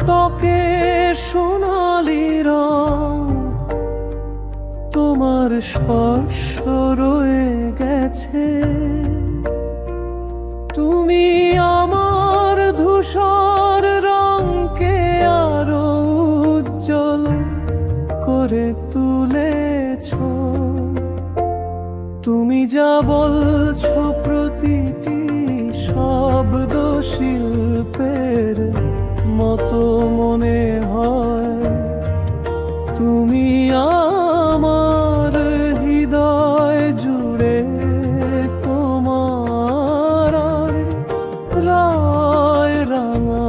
ত্বকে সোনালি রং, তোমার স্পর্শ রয়ে গেছে। তুমি আমার ধূসর রংকে আরো উজ্জ্বল করে তুলেছ। তুমি যা বলছো প্রতিটি শব্দ শিল্পের মতো মনে হয়। তুমি আমার হৃদয় জুড়ে তোমার রায় রাঙা।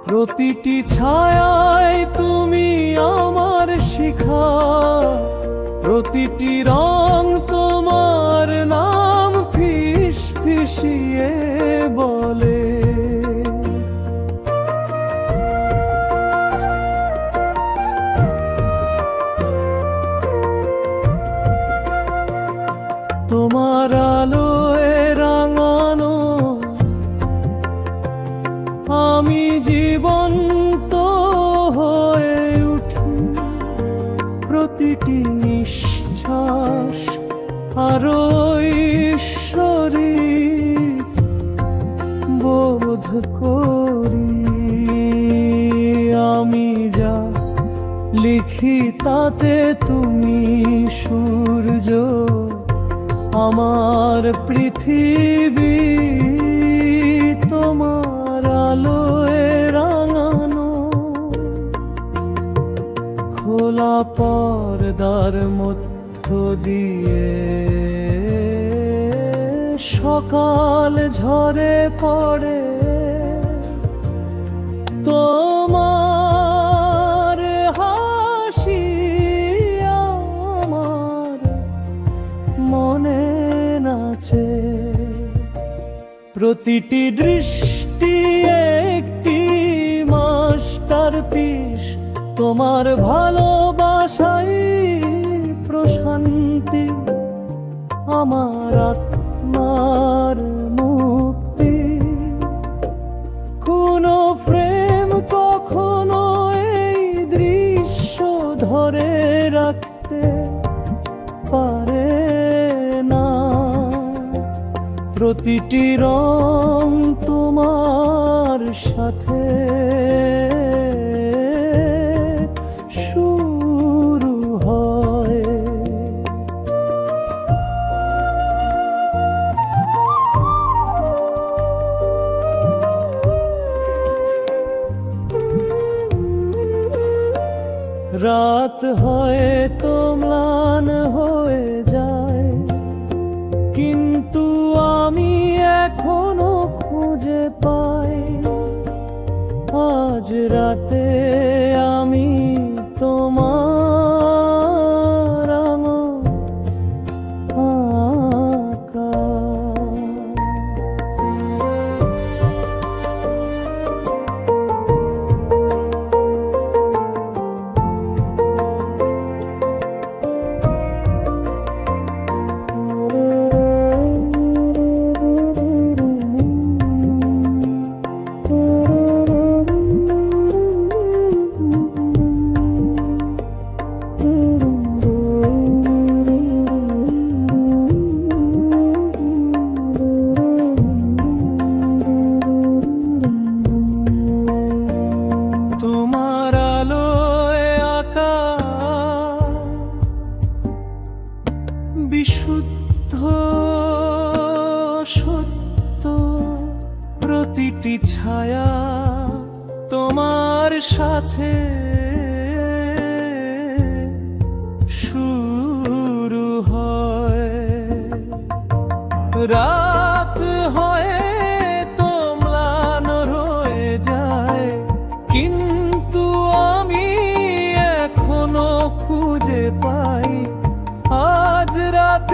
প্রতিটি ছায়ায় তুমি আমার শিখা, প্রতিটি রং তোমার নাম ফিসফিসিয়ে বলে। তোমার আলোয় রাঙানো আমি জীবন্ত হয়ে উঠি। প্রতিটি নিঃশ্বাস আরো ঈশ্বরিক বোধ করি। আমি যা লিখি তাতে তুমি সূর্য, আমার পৃথিবী তোমার আলোয় রাঙানো। খোলা পর্দার মধ্য দিয়ে সকাল ঝরে পড়ে। তোমার হাসি আমার মনে নাচে। প্রতিটি দৃষ্টি একটি মাস্টারপিস, তোমার ভালোবাসাই প্রশান্তি, আমার আত্মার মুক্তি। কোনো ফ্রেম কখনো এই দৃশ্য ধরে রাখতে পারে না। প্রতিটি রং তোমার সাথে শুরু হয়। রাত হয়তো ম্লান হয়ে যায়, কিন্তু আমি এখনো খুঁজে পাই। আজ রাতে আমি তোমার আঁকা। তোমার আলোয় আঁকা বিশুদ্ধ সত্য, প্রতিটি ছায়া তোমার সাথে শুরু হয়। রাত হয়ে ম্লান হয়ে যায়, কিন্তু আমি এখনো খুঁজে পাই। আজ রাত